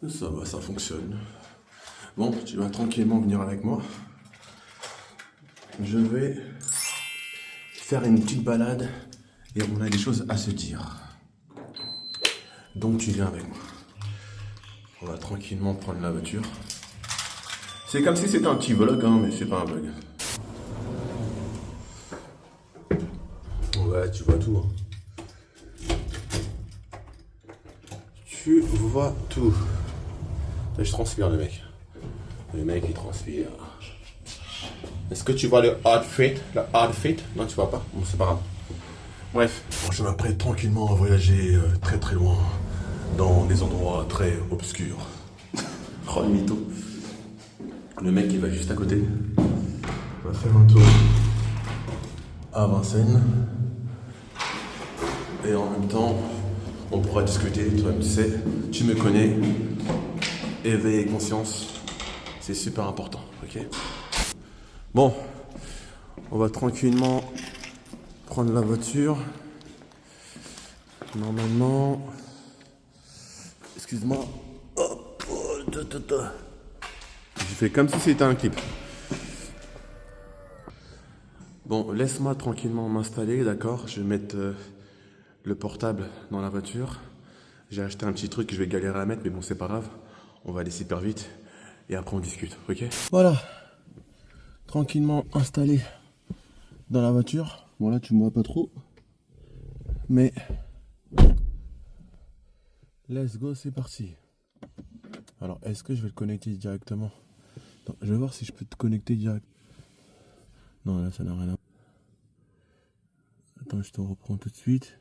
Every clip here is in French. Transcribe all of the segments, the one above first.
Ça va, ça fonctionne. Bon, tu vas tranquillement venir avec moi. Je vais faire une petite balade et on a des choses à se dire. Donc tu viens avec moi. On va tranquillement prendre la voiture. C'est comme si c'était un petit vlog, hein, mais c'est pas un vlog. Ouais, tu vois tout. Hein. Tu vois tout. Là, je transpire le mec. Le mec il transpire. Est-ce que tu vois le outfit? Le outfit? Non, tu vois pas? Bon, c'est pas grave. Bref. Bon, je m'apprête tranquillement à voyager très très loin. Dans des endroits très obscurs. Oh, le mytho. Le mec il va juste à côté. On va faire un tour à Vincennes. Et en même temps, on pourra discuter. Toi, tu sais, tu me connais. Éveiller conscience, c'est super important, ok? Bon, on va tranquillement prendre la voiture. Normalement, excuse-moi. Hop, je fais comme si c'était un clip. Bon, laisse-moi tranquillement m'installer, d'accord? Je vais mettre le portable dans la voiture. J'ai acheté un petit truc que je vais galérer à mettre, mais bon, c'est pas grave. On va aller super vite et après on discute, ok? Voilà, tranquillement installé dans la voiture. Bon là tu me vois pas trop, mais let's go, c'est parti. Alors est-ce que je vais le connecter directement? Attends, je vais voir si je peux te connecter direct. Non là ça n'a rien à voir. Attends, je te reprends tout de suite.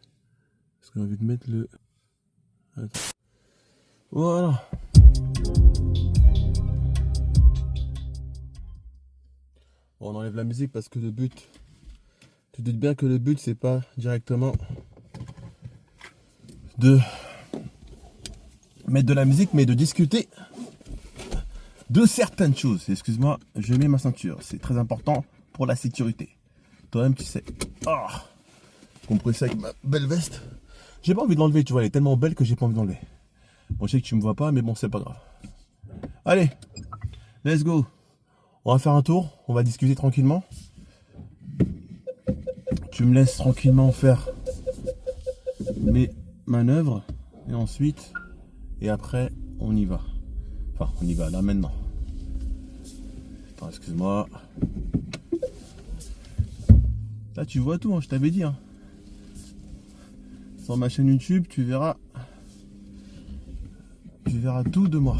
Parce que j'ai envie de mettre le... Attends. Voilà. Bon, on enlève la musique parce que le but, tu te doutes bien que le but c'est pas directement de mettre de la musique mais de discuter de certaines choses. Excuse-moi, je mets ma ceinture, c'est très important pour la sécurité. Toi-même tu sais. Oh, compressé avec ma belle veste. J'ai pas envie de l'enlever, tu vois, elle est tellement belle que j'ai pas envie de l'enlever. Bon, je sais que tu me vois pas mais bon, c'est pas grave. Allez, let's go. On va faire un tour, on va discuter tranquillement. Tu me laisses tranquillement faire mes manœuvres et ensuite, et après, on y va. Enfin, on y va là maintenant. Attends, excuse-moi. Là, tu vois tout, hein, je t'avais dit. Hein. Sur ma chaîne YouTube, tu verras tout de moi.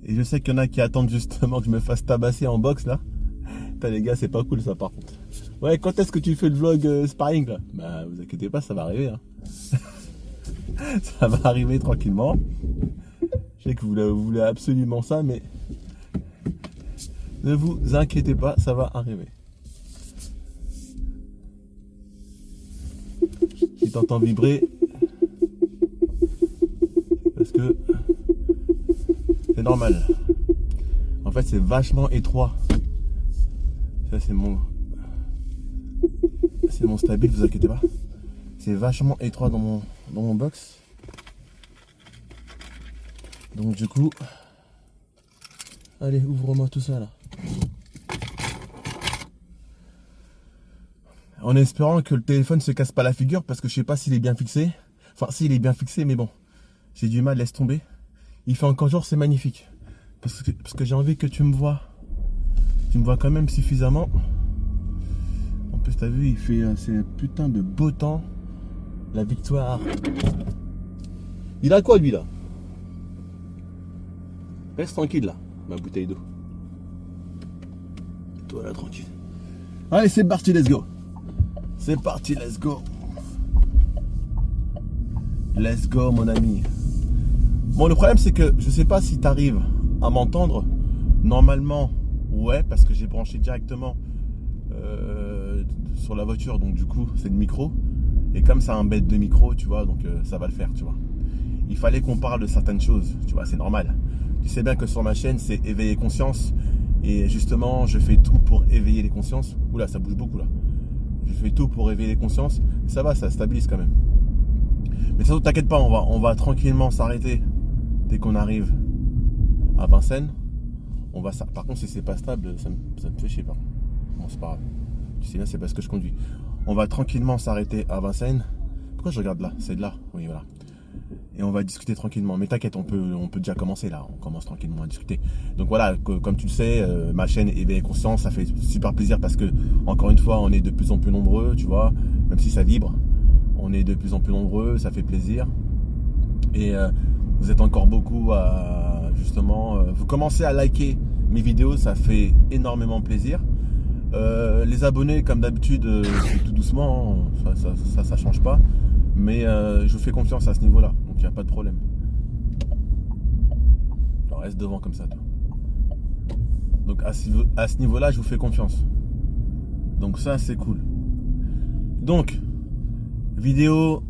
Et je sais qu'il y en a qui attendent justement que je me fasse tabasser en boxe là. Putain les gars, c'est pas cool ça par contre. Ouais, quand est-ce que tu fais le vlog sparring là? Bah vous inquiétez pas, ça va arriver. Hein. Ça va arriver tranquillement. Je sais que vous voulez absolument ça, mais ne vous inquiétez pas, ça va arriver. Si t'entends vibrer, parce que c'est normal. En fait, c'est vachement étroit. Ça, c'est mon stabile, vous inquiétez pas. C'est vachement étroit dans mon box. Donc du coup, allez, ouvre-moi tout ça là. En espérant que le téléphone se casse pas la figure, parce que je sais pas s'il est bien fixé. Enfin, s'il est bien fixé, mais bon, j'ai du mal, laisse tomber. Il fait encore jour, c'est magnifique. Parce que j'ai envie que tu me vois. Tu me vois quand même suffisamment. En plus, t'as vu, il fait c'est un putain de beau temps. La victoire. Il a quoi lui là? Reste tranquille là, ma bouteille d'eau. Et toi là, tranquille. Allez, c'est parti, let's go. C'est parti, let's go. Let's go, mon ami. Bon, le problème, c'est que je sais pas si tu arrives à m'entendre. Normalement, ouais, parce que j'ai branché directement sur la voiture. Donc, du coup, c'est le micro. Et comme c'est un bête de micro, tu vois, donc ça va le faire, tu vois. Il fallait qu'on parle de certaines choses, tu vois, c'est normal. Tu sais bien que sur ma chaîne, c'est éveiller conscience. Et justement, je fais tout pour éveiller les consciences. Oula, ça bouge beaucoup là. Je fais tout pour éveiller les consciences. Ça va, ça stabilise quand même. Mais ça, t'inquiète pas, on va tranquillement s'arrêter dès qu'on arrive à Vincennes. Par contre, si c'est pas stable, ça me fait chier. Bon, c'est pas grave. Tu sais bien, c'est parce que je conduis. On va tranquillement s'arrêter à Vincennes. Pourquoi je regarde là? C'est de là. Oui, voilà. Et on va discuter tranquillement. Mais t'inquiète, on peut déjà commencer là. On commence tranquillement à discuter. Donc voilà, comme tu le sais, ma chaîne Éveil et Conscience, ça fait super plaisir parce que, encore une fois, on est de plus en plus nombreux, tu vois. Même si ça vibre, on est de plus en plus nombreux, ça fait plaisir. Et vous êtes encore beaucoup à, justement, vous commencez à liker mes vidéos, ça fait énormément plaisir. Les abonnés, comme d'habitude, c'est tout doucement, ça change pas. Mais je vous fais confiance à ce niveau-là, donc il n'y a pas de problème. Alors reste devant comme ça, toi. Donc à ce niveau-là, je vous fais confiance. Donc ça, c'est cool. Donc, vidéo,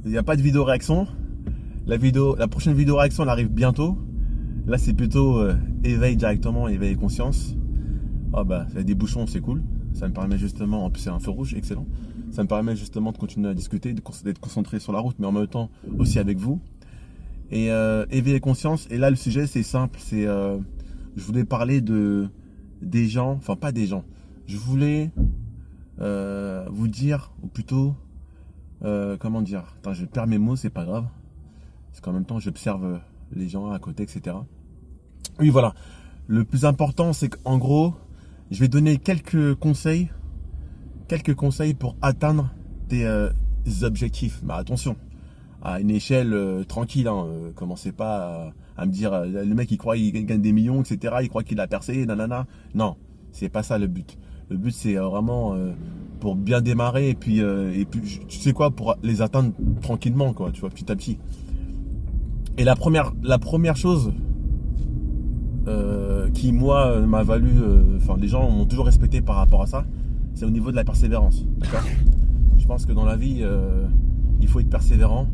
il n'y a pas de vidéo réaction. La prochaine vidéo réaction, elle arrive bientôt. Là, c'est plutôt éveil directement, éveil et conscience. Ah bah, il y a des bouchons, c'est cool. Ça me permet justement, en plus c'est un feu rouge, excellent. Ça me permet justement de continuer à discuter, d'être concentré sur la route, mais en même temps aussi avec vous. Et éveil et conscience. Et là, le sujet, c'est simple. Je voulais parler des gens, enfin pas des gens. Je voulais vous dire, ou plutôt, comment dire. Attends, je perds mes mots, c'est pas grave. Parce qu'en même temps, j'observe les gens à côté, etc. Oui, voilà. Le plus important, c'est qu'en gros, je vais donner quelques conseils pour atteindre tes objectifs. Mais attention, à une échelle tranquille, hein, commencez pas à me dire le mec il croit qu'il gagne des millions, etc. Il croit qu'il a percé, nanana. Non, c'est pas ça le but. Le but c'est vraiment pour bien démarrer et puis tu sais quoi, pour les atteindre tranquillement, quoi, tu vois, petit à petit. Et la première chose qui moi m'a valu, enfin les gens m'ont toujours respecté par rapport à ça, c'est au niveau de la persévérance, d'accord. Je pense que dans la vie il faut être persévérant,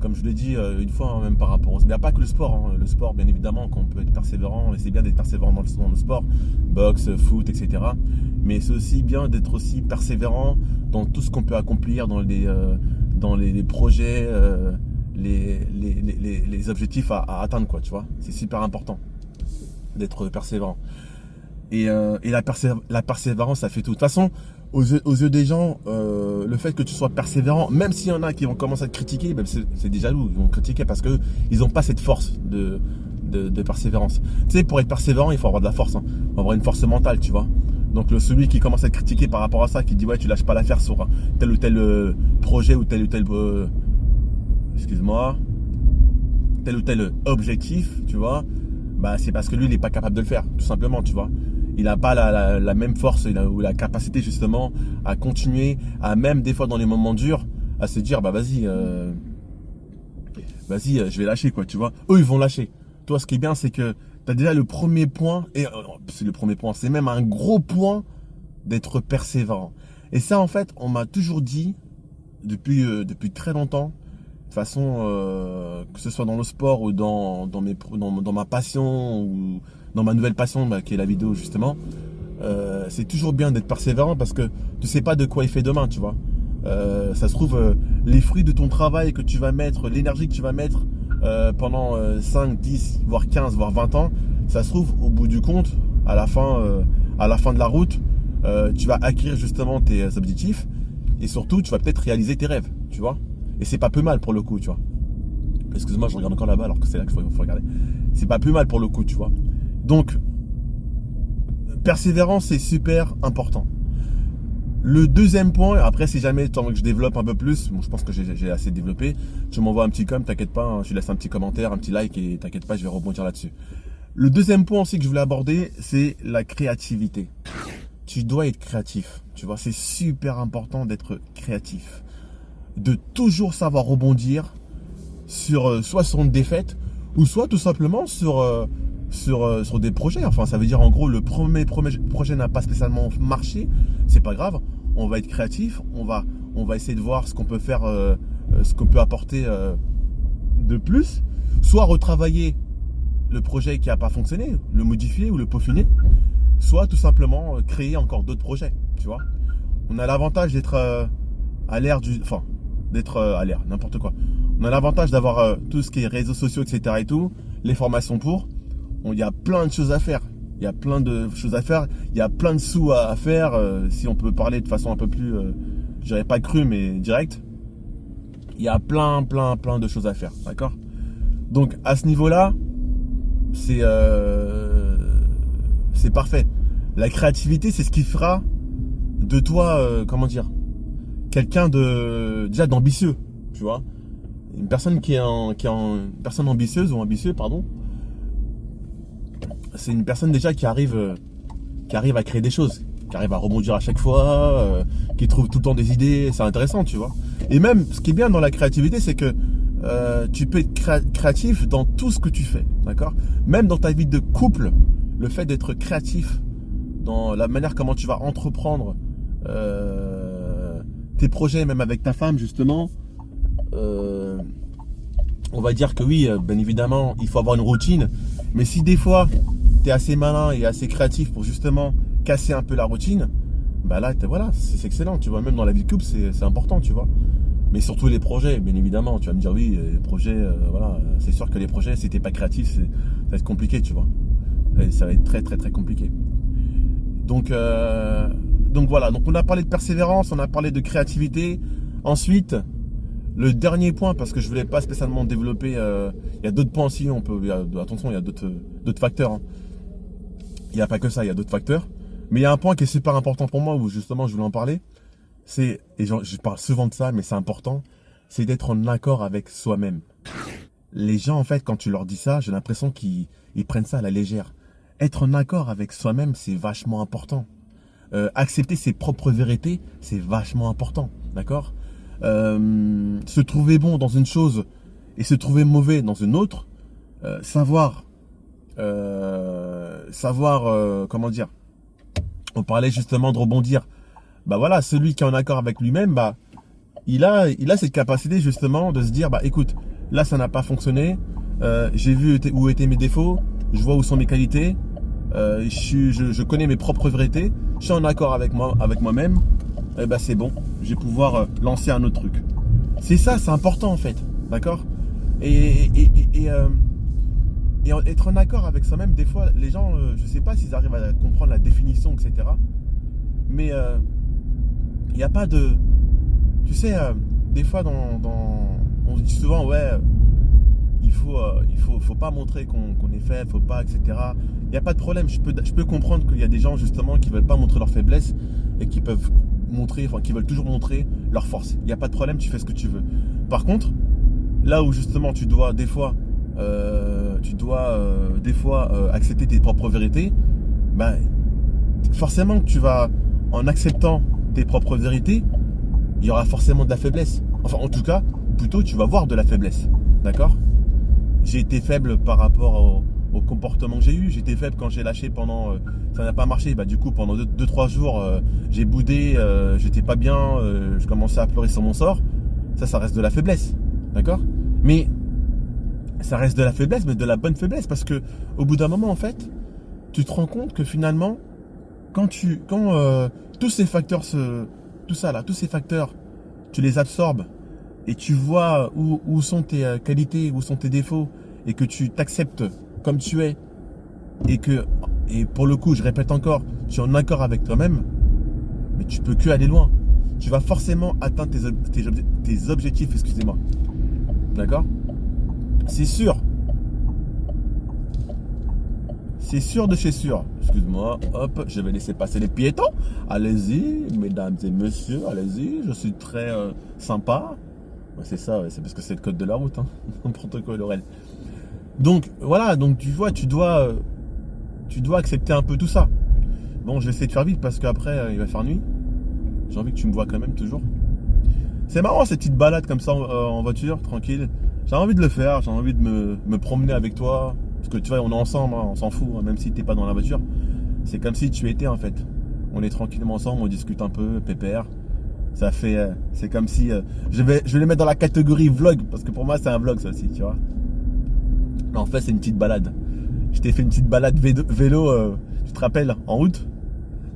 comme je l'ai dit une fois, hein, même par rapport il n'y a pas que le sport, hein. Le sport bien évidemment qu'on peut être persévérant, et c'est bien d'être persévérant dans le sport, boxe, foot, etc. Mais c'est aussi bien d'être aussi persévérant dans tout ce qu'on peut accomplir, dans les projets, les objectifs à atteindre, quoi, tu vois. C'est super important d'être persévérant. Et la persévérance, ça fait tout. De toute façon, aux yeux des gens, le fait que tu sois persévérant, même s'il y en a qui vont commencer à te critiquer, ben c'est des jaloux, ils vont critiquer parce qu'ils n'ont pas cette force de persévérance. Tu sais, pour être persévérant, il faut avoir de la force, hein. Il faut avoir une force mentale, tu vois. Donc celui qui commence à te critiquer par rapport à ça, qui dit ouais, tu lâches pas l'affaire sur tel ou tel projet ou tel ou tel excuse-moi, tel ou tel objectif, tu vois, bah c'est parce que lui il n'est pas capable de le faire, tout simplement, tu vois. Il n'a pas la même force ou la capacité justement à continuer, à même des fois dans les moments durs, à se dire bah vas-y, je vais lâcher, quoi, tu vois. Eux ils vont lâcher. Toi, ce qui est bien, c'est que tu as déjà le premier point, et c'est le premier point, c'est même un gros point d'être persévérant. Et ça, en fait, on m'a toujours dit depuis très longtemps. De toute façon, que ce soit dans le sport ou dans ma passion ou dans ma nouvelle passion, qui est la vidéo justement, c'est toujours bien d'être persévérant parce que tu sais pas de quoi il fait demain, tu vois. Ça se trouve, les fruits de ton travail que tu vas mettre, l'énergie que tu vas mettre pendant 5, 10, voire 15, voire 20 ans, ça se trouve au bout du compte, à la fin de la route, tu vas acquérir justement tes objectifs et surtout tu vas peut-être réaliser tes rêves, tu vois. Et c'est pas plus mal pour le coup, tu vois. Excuse-moi, je regarde encore là-bas alors que c'est là qu'il faut regarder. C'est pas plus mal pour le coup, tu vois. Donc, persévérance, c'est super important. Le deuxième point, après si jamais tant que je développe un peu plus, bon, je pense que j'ai assez développé, tu m'envoies un petit t'inquiète pas, hein, je laisse un petit commentaire, un petit like et t'inquiète pas, je vais rebondir là-dessus. Le deuxième point aussi que je voulais aborder, c'est la créativité. Tu dois être créatif, tu vois, c'est super important d'être créatif. De toujours savoir rebondir soit sur une défaite ou soit tout simplement sur des projets. Enfin, ça veut dire en gros le premier projet n'a pas spécialement marché, c'est pas grave, on va être créatif, on va essayer de voir ce qu'on peut faire, ce qu'on peut apporter de plus, soit retravailler le projet qui n'a pas fonctionné, le modifier ou le peaufiner, soit tout simplement créer encore d'autres projets, tu vois. On a l'avantage d'être à l'ère d'être à l'air, n'importe quoi. On a l'avantage d'avoir tout ce qui est réseaux sociaux, etc. et tout, les formations pour. Il y a plein de choses à faire. Il y a plein de choses à faire. Il y a plein de sous à faire. Si on peut parler de façon un peu plus, je dirais pas crue, mais directe. Il y a plein de choses à faire. D'accord? Donc, à ce niveau-là, c'est parfait. La créativité, c'est ce qui fera de toi, quelqu'un déjà d'ambitieux, tu vois. Une personne une personne ambitieuse ou ambitieux, pardon. C'est une personne déjà qui arrive à créer des choses, qui arrive à rebondir à chaque fois, qui trouve tout le temps des idées. C'est intéressant, tu vois. Et même, ce qui est bien dans la créativité, c'est que tu peux être créatif dans tout ce que tu fais, d'accord? Même dans ta vie de couple, le fait d'être créatif dans la manière comment tu vas entreprendre tes projets, même avec ta femme, justement, on va dire que oui, bien évidemment, il faut avoir une routine. Mais si des fois, tu es assez malin et assez créatif pour justement casser un peu la routine, bah là, voilà, c'est excellent, tu vois. Même dans la vie de couple, c'est important, tu vois. Mais surtout les projets, bien évidemment. Tu vas me dire, oui, les projets, voilà, c'est sûr que les projets, si t'es pas créatif, ça va être compliqué, tu vois. Et ça va être très compliqué. Donc voilà, donc on a parlé de persévérance, on a parlé de créativité. Ensuite, le dernier point, parce que je voulais pas spécialement développer, il y a d'autres points aussi, attention, il y a d'autres facteurs. Hein. Il n'y a pas que ça, il y a d'autres facteurs. Mais il y a un point qui est super important pour moi, où justement je voulais en parler. Je parle souvent de ça, mais c'est important, c'est d'être en accord avec soi-même. Les gens, en fait, quand tu leur dis ça, j'ai l'impression qu'ils prennent ça à la légère. Être en accord avec soi-même, c'est vachement important. Accepter ses propres vérités, c'est vachement important, d'accord ? Se trouver bon dans une chose et se trouver mauvais dans une autre, savoir, comment dire, on parlait justement de rebondir. Bah voilà, celui qui est en accord avec lui-même, bah il a cette capacité justement de se dire, bah écoute, là ça n'a pas fonctionné, j'ai vu où étaient mes défauts, je vois où sont mes qualités, je connais mes propres vérités, je suis en accord avec moi-même, et bah c'est bon, je vais pouvoir lancer un autre truc. C'est ça, c'est important en fait, d'accord ? Et être en accord avec soi-même, des fois, les gens, je sais pas s'ils arrivent à comprendre la définition, etc. Mais il n'y a pas de... Tu sais, des fois, on se dit souvent, ouais, il faut pas montrer qu'on est faible, faut pas, etc. Il n'y a pas de problème. Je peux comprendre qu'il y a des gens, justement, qui veulent pas montrer leur faiblesse et qui veulent toujours montrer leur force. Il n'y a pas de problème, tu fais ce que tu veux. Par contre, là où, justement, tu dois, des fois, accepter tes propres vérités, ben, forcément que tu vas, en acceptant tes propres vérités, il y aura forcément de la faiblesse. Enfin, en tout cas, plutôt, tu vas voir de la faiblesse. D'accord ? J'ai été faible par rapport au comportement que j'ai eu. J'ai été faible quand j'ai lâché pendant... ça n'a pas marché. Bah, du coup, pendant 2-3 jours, j'ai boudé, j'étais pas bien, je commençais à pleurer sur mon sort. Ça reste de la faiblesse. D'accord ? Mais ça reste de la faiblesse, mais de la bonne faiblesse. Parce que au bout d'un moment, en fait, tu te rends compte que finalement, quand tous ces facteurs, tous ces facteurs, tu les absorbes et tu vois où sont tes qualités, où sont tes défauts, et que tu t'acceptes comme tu es, et pour le coup, je répète encore, tu es en accord avec toi-même, mais tu peux que aller loin. Tu vas forcément atteindre tes objectifs, excusez-moi. D'accord ? C'est sûr. C'est sûr de chez sûr. Excuse-moi, hop, je vais laisser passer les piétons. Allez-y, mesdames et messieurs, allez-y, je suis très sympa. Ouais, c'est ça, ouais, c'est parce que c'est le code de la route, hein. N'importe quoi, Laurel. Donc, voilà, donc tu vois, tu dois accepter un peu tout ça. Bon, je vais essayer de faire vite parce qu'après, il va faire nuit. J'ai envie que tu me vois quand même, toujours. C'est marrant, cette petite balade comme ça en voiture, tranquille. J'ai envie de le faire, j'ai envie de me promener avec toi. Parce que tu vois, on est ensemble, hein, on s'en fout, hein, même si t'es pas dans la voiture. C'est comme si tu étais en fait. On est tranquillement ensemble, on discute un peu, pépère. Ça fait, c'est comme si, je vais les mettre dans la catégorie vlog, parce que pour moi c'est un vlog ça aussi, tu vois. Mais en fait c'est une petite balade. Je t'ai fait une petite balade vélo, tu te rappelles, en route,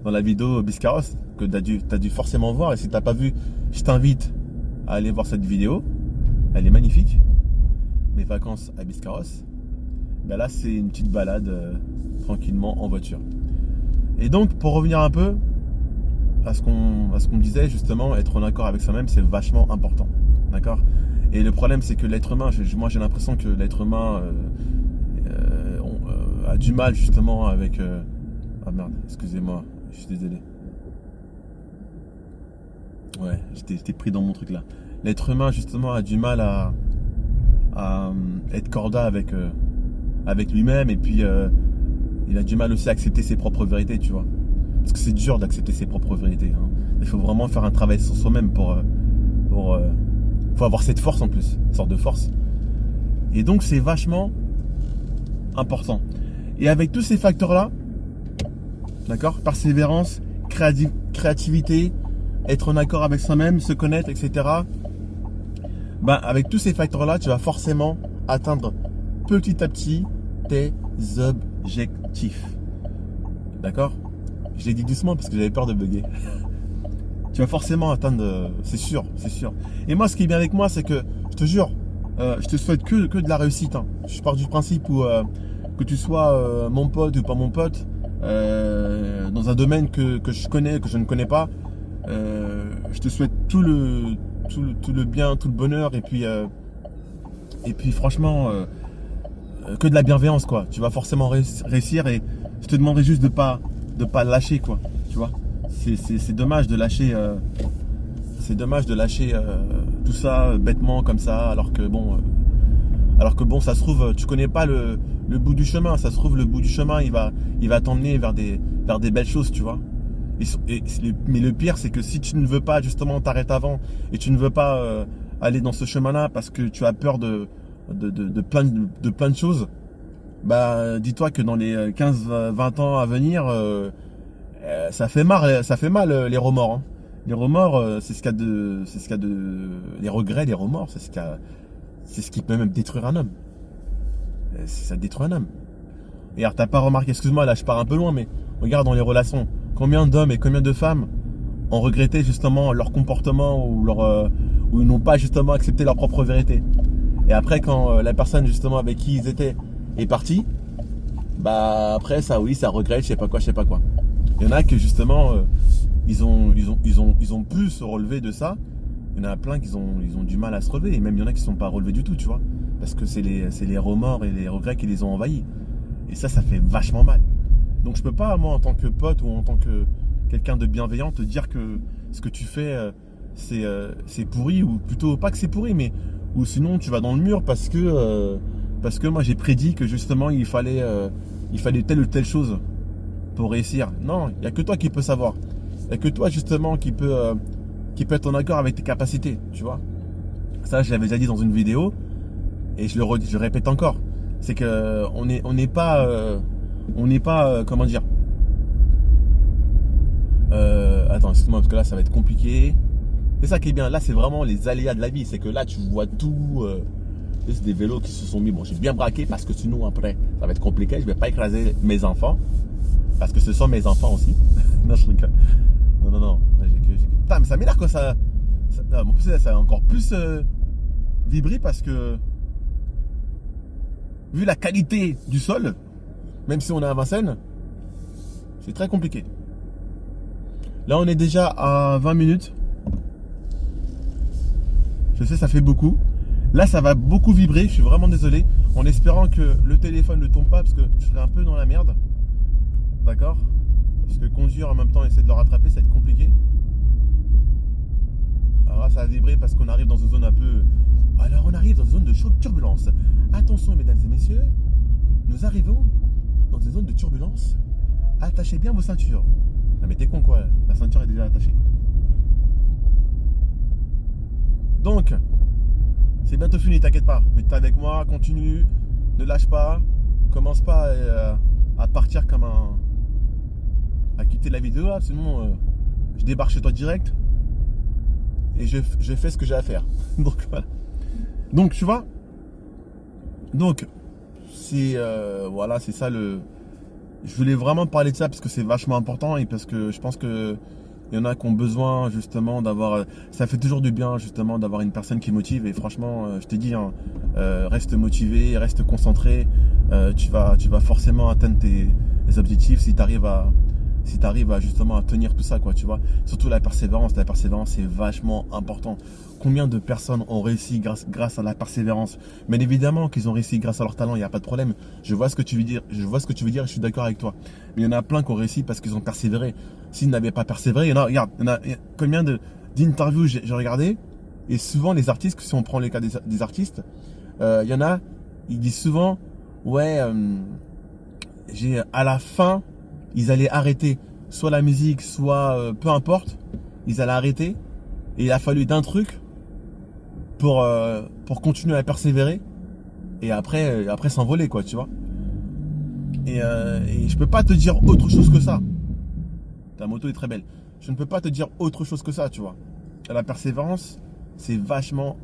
dans la vidéo Biscarrosse, que t'as dû forcément voir. Et si t'as pas vu, je t'invite à aller voir cette vidéo. Elle est magnifique. Mes vacances à Biscarrosse. Ben là, c'est une petite balade tranquillement en voiture. Et donc, pour revenir un peu à ce qu'on disait, justement, être en accord avec soi-même, c'est vachement important. D'accord ? Et le problème, c'est que l'être humain, moi j'ai l'impression que l'être humain a du mal justement avec... Ah merde, excusez-moi, je suis désolé. Ouais, j'étais pris dans mon truc là. L'être humain justement a du mal à être corda avec lui-même, et puis il a du mal aussi à accepter ses propres vérités, tu vois. Parce que c'est dur d'accepter ses propres vérités. Hein. Il faut vraiment faire un travail sur soi-même pour faut avoir cette force en plus, une sorte de force. Et donc c'est vachement important. Et avec tous ces facteurs-là, d'accord, persévérance, créativité, être en accord avec soi-même, se connaître, etc. Ben, avec tous ces facteurs-là, tu vas forcément atteindre petit à petit tes objectifs. D'accord ? Je l'ai dit doucement parce que j'avais peur de bugger. Tu vas forcément atteindre, c'est sûr, c'est sûr. Et moi, ce qui est bien avec moi, c'est que, je te jure, je te souhaite que de la réussite. Hein. Je pars du principe où que tu sois mon pote ou pas mon pote, dans un domaine que je connais, que je ne connais pas, je te souhaite tout le bien, tout le bonheur, et puis franchement, que de la bienveillance, quoi. Tu vas forcément réussir, et je te demanderai juste de pas lâcher, quoi. Tu vois. C'est dommage de lâcher. Tout ça bêtement comme ça, alors que bon, ça se trouve, tu connais pas le bout du chemin. Ça se trouve, le bout du chemin, il va t'emmener vers des belles choses, tu vois. Mais le pire, c'est que si tu ne veux pas justement t'arrêter avant, et tu ne veux pas aller dans ce chemin-là parce que tu as peur de plein de choses, bah dis-toi que dans les 15-20 ans à venir, ça fait mal les remords. Hein. Les remords, c'est ce qu'il y a de, les regrets, les remords, c'est ce qui peut même détruire un homme. Ça détruit un homme. Et alors, t'as pas remarqué, excuse-moi, là je pars un peu loin, mais regarde dans les relations, combien d'hommes et combien de femmes ont regretté justement leur comportement, ou ils n'ont pas justement accepté leur propre vérité. Et après, quand la personne justement avec qui ils étaient est partie, bah après ça, oui, ça regrette, je sais pas quoi. Il y en a que justement, ils ont pu se relever de ça. Il y en a plein qui ont du mal à se relever, et même il y en a qui ne sont pas relevés du tout, tu vois, parce que c'est les remords et les regrets qui les ont envahis. Et ça fait vachement mal. Donc je peux pas, moi, en tant que pote ou en tant que quelqu'un de bienveillant, te dire que ce que tu fais c'est pourri, ou plutôt pas que c'est pourri, mais ou sinon tu vas dans le mur parce que moi j'ai prédit que justement il fallait telle ou telle chose pour réussir. Non, il n'y a que toi qui peux savoir. Il n'y a que toi justement qui peut être en accord avec tes capacités, tu vois. Ça, je l'avais déjà dit dans une vidéo, et je le répète encore. C'est que on n'est pas comment dire. Attends, excuse-moi, parce que là ça va être compliqué. C'est ça qui est bien. Là, c'est vraiment les aléas de la vie. C'est que là, tu vois tout. C'est des vélos qui se sont mis. Bon, j'ai bien braqué parce que sinon après, ça va être compliqué. Je vais pas écraser mes enfants. Parce que ce sont mes enfants aussi. Non, je rigole. Non. Putain, mais ça m'énerve quand ça. En plus, ça a encore plus vibré parce que. Vu la qualité du sol, même si on est à Vincennes, c'est très compliqué. Là, on est déjà à 20 minutes. Je sais, ça fait beaucoup. Là, ça va beaucoup vibrer. Je suis vraiment désolé. En espérant que le téléphone ne tombe pas, parce que je serai un peu dans la merde. D'accord ? Parce que conduire en même temps et essayer de le rattraper, ça va être compliqué. Alors là, ça va vibrer parce qu'on arrive dans une zone un peu... Alors, on arrive dans une zone de turbulence. Attention, mesdames et messieurs. Nous arrivons dans une zone de turbulence. Attachez bien vos ceintures. Ah, mais t'es con, quoi. La ceinture est déjà attachée. Donc, c'est bientôt fini, t'inquiète pas. Mais t'es avec moi, continue, ne lâche pas, commence pas à partir comme à quitter la vidéo là, sinon je débarque chez toi direct et je fais ce que j'ai à faire. Donc voilà. Donc tu vois. Donc c'est voilà, c'est ça le. Je voulais vraiment parler de ça parce que c'est vachement important et parce que je pense que Il y en a qui ont besoin justement d'avoir... Ça fait toujours du bien justement d'avoir une personne qui motive. Et franchement, je t'ai dit, hein, reste motivé, reste concentré. Tu vas forcément atteindre tes objectifs si tu arrives à justement à tenir tout ça, quoi, tu vois. Surtout la persévérance c'est vachement important. Combien de personnes ont réussi grâce à la persévérance? Bien évidemment qu'ils ont réussi grâce à leur talent, il n'y a pas de problème. Je vois ce que tu veux dire, et je suis d'accord avec toi. Mais il y en a plein qui ont réussi parce qu'ils ont persévéré. S'ils n'avaient pas persévéré, regarde, il y a combien d'interviews j'ai regardé, et souvent les artistes, si on prend les cas des artistes, il y en a, ils disent souvent, ouais, à la fin, ils allaient arrêter soit la musique, soit peu importe, ils allaient arrêter, et il a fallu d'un truc pour continuer à persévérer, et après s'envoler, quoi, tu vois. Et je peux pas te dire autre chose que ça. Ta moto est très belle. Je ne peux pas te dire autre chose que ça, tu vois. La persévérance, c'est vachement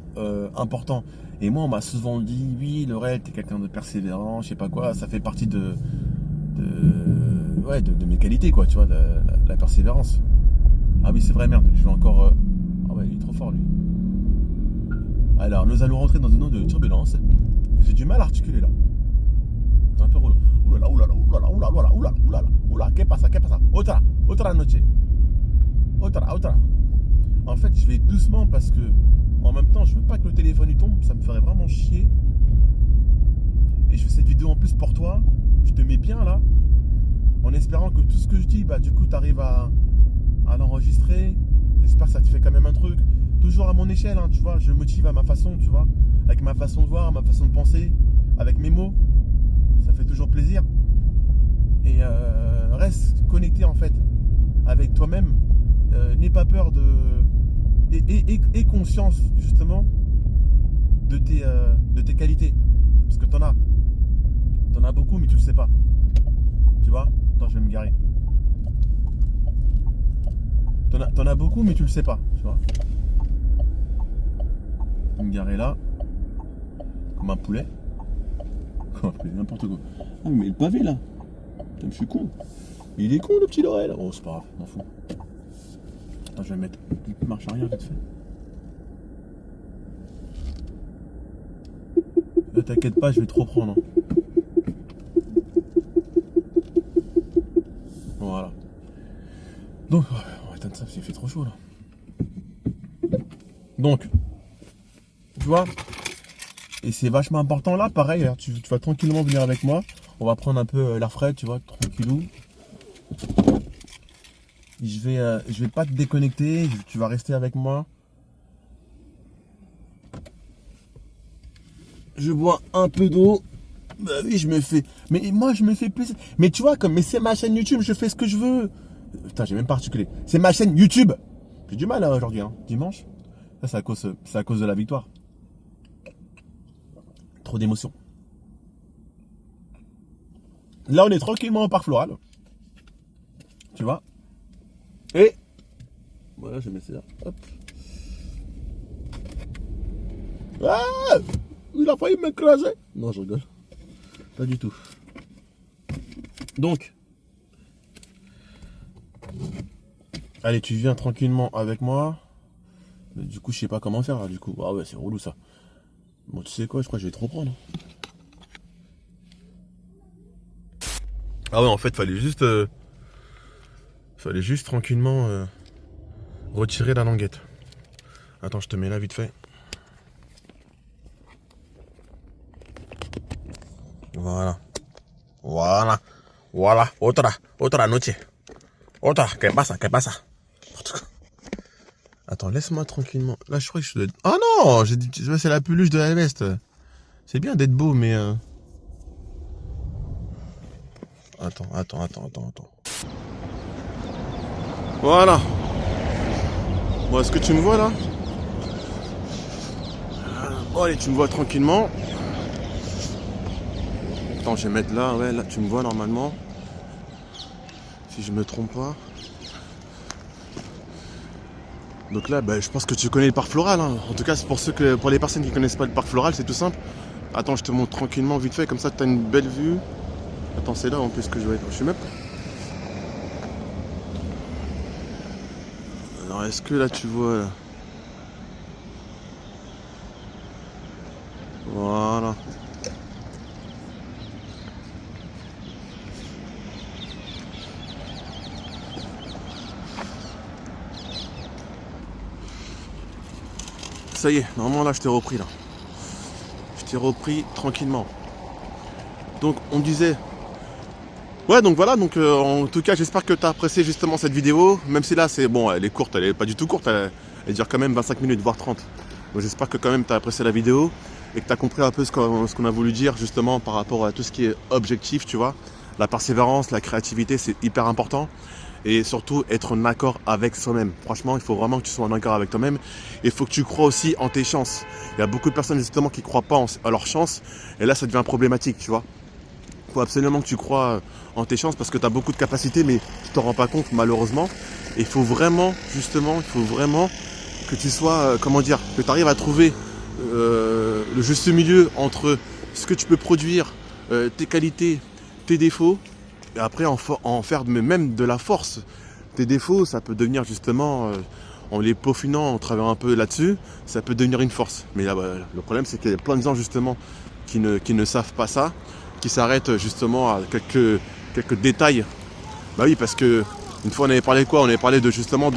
important. Et moi, on m'a souvent dit, oui, Laurel, t'es quelqu'un de persévérant, je sais pas quoi, ça fait partie de mes qualités, quoi, tu vois, la persévérance. Ah oui, c'est vrai, merde, je vais encore... Ah ouais, il est trop fort, lui. Alors, nous allons rentrer dans une zone de turbulence. J'ai du mal à articuler, là. C'est un peu relou. Oulala, oulala, oulala, oulala, oulala, oulala, oulala, qu'est-ce que ça? Otra noche. Otra. En fait, je vais doucement parce que, en même temps, je veux pas que le téléphone il tombe, ça me ferait vraiment chier. Et je fais cette vidéo en plus pour toi. Je te mets bien là, en espérant que tout ce que je dis, bah du coup, tu arrives à l'enregistrer. J'espère que ça te fait quand même un truc. Toujours à mon échelle, hein, tu vois. Je motive à ma façon, tu vois, avec ma façon de voir, ma façon de penser, avec mes mots. Ça fait toujours plaisir. Et reste connecté en fait avec toi-même. N'aie pas peur et conscience justement de tes qualités. Parce que t'en as beaucoup, mais tu le sais pas. Tu vois? Attends, je vais me garer. T'en as beaucoup, mais tu le sais pas. Tu vois? Je vais me garer là. Comme un poulet. N'importe quoi. Ah, mais le pavé là. Putain, je suis con. Il est con le petit Laurel. Oh, c'est pas grave, m'en fous. Attends, je vais mettre une petite marche arrière vite fait. Ne t'inquiète pas, je vais te reprendre. Voilà. Donc, on va éteindre ça parce qu'il fait trop chaud là. Donc, tu vois, et c'est vachement important là, pareil, alors, tu vas tranquillement venir avec moi. On va prendre un peu l'air frais, tu vois, tranquillou. Je vais pas te déconnecter, tu vas rester avec moi. Je bois un peu d'eau. Bah oui, je me fais. Mais moi, je me fais plaisir. Mais tu vois, mais c'est ma chaîne YouTube, je fais ce que je veux. Putain, j'ai même pas articulé. C'est ma chaîne YouTube. J'ai du mal là aujourd'hui, hein. Dimanche. Ça, c'est à cause de la victoire. Trop d'émotions. Là, on est tranquillement au parc floral. Tu vois. Et voilà, je mets ça. Hop. Ah, il a failli m'écraser. Non, je rigole. Pas du tout. Donc, allez, tu viens tranquillement avec moi. Mais du coup, je sais pas comment faire là, du coup. Ah ouais, c'est relou ça. Bon, tu sais quoi, je crois que je vais te reprendre. Ah ouais, en fait, fallait juste tranquillement retirer la languette. Attends, je te mets là vite fait. Voilà. Otra noche. ¿Qué pasa? Attends, laisse-moi tranquillement. Là, je crois que je dois être... Ah non, c'est la peluche de la veste. C'est bien d'être beau, mais... Attends. Voilà. Bon, est-ce que tu me vois là? Bon, allez, tu me vois tranquillement. Attends, je vais mettre là. Ouais, là, tu me vois normalement. Si je me trompe pas. Donc là, je pense que tu connais le parc floral. Hein. En tout cas, c'est pour les personnes qui connaissent pas le parc floral, c'est tout simple. Attends, je te montre tranquillement, vite fait, comme ça, tu as une belle vue. Attends, c'est là en plus que je vais être. Je suis même. Alors, est-ce que là tu vois là? Voilà. Ça y est, normalement là je t'ai repris là. Je t'ai repris tranquillement. Donc on disait. Ouais, donc voilà, donc en tout cas j'espère que tu as apprécié justement cette vidéo. Même si là c'est bon, elle est courte, elle est pas du tout courte, elle dure quand même 25 minutes voire 30. Donc j'espère que quand même tu as apprécié la vidéo et que tu as compris un peu ce qu'on a voulu dire justement par rapport à tout ce qui est objectif, tu vois. La persévérance, la créativité, c'est hyper important. Et surtout être en accord avec soi-même. Franchement, il faut vraiment que tu sois en accord avec toi-même. Il faut que tu crois aussi en tes chances. Il y a beaucoup de personnes justement qui ne croient pas à leurs chances. Et là, ça devient problématique, tu vois. Il faut absolument que tu crois en tes chances parce que tu as beaucoup de capacités, mais tu t'en rends pas compte malheureusement. Et il faut vraiment, justement, que tu sois, que tu arrives à trouver le juste milieu entre ce que tu peux produire, tes qualités, tes défauts. Et après, en faire même de la force. Tes défauts, ça peut devenir justement, en les peaufinant, en travaillant un peu là-dessus, ça peut devenir une force. Mais là, le problème, c'est qu'il y a plein de gens justement qui ne savent pas ça, qui s'arrêtent justement à quelques détails. Bah oui, parce que une fois, on avait parlé de quoi? On avait parlé de justement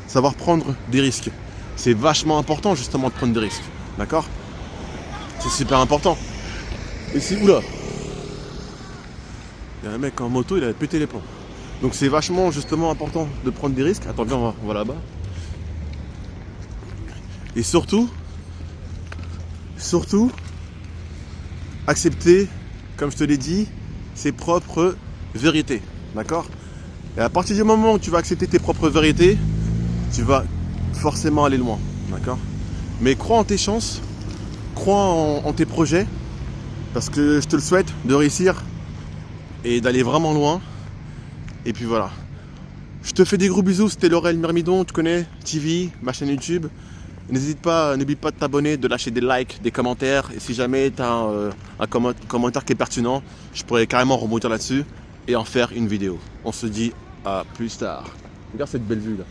savoir prendre des risques. C'est vachement important justement de prendre des risques. D'accord? C'est super important. Et c'est oula! Il y a un mec en moto, il a pété les plombs. Donc c'est vachement justement important de prendre des risques. Attends, viens, on va là-bas. Et surtout, accepter, comme je te l'ai dit, ses propres vérités. D'accord? Et à partir du moment où tu vas accepter tes propres vérités, tu vas forcément aller loin. D'accord? Mais crois en tes chances, crois en tes projets, parce que je te le souhaite de réussir et d'aller vraiment loin. Et puis voilà. Je te fais des gros bisous, c'était Laurel Myrmidon, tu connais, TV, ma chaîne YouTube. N'oublie pas de t'abonner, de lâcher des likes, des commentaires. Et si jamais tu as un commentaire qui est pertinent, je pourrais carrément rebondir là-dessus et en faire une vidéo. On se dit à plus tard. Regarde cette belle vue là.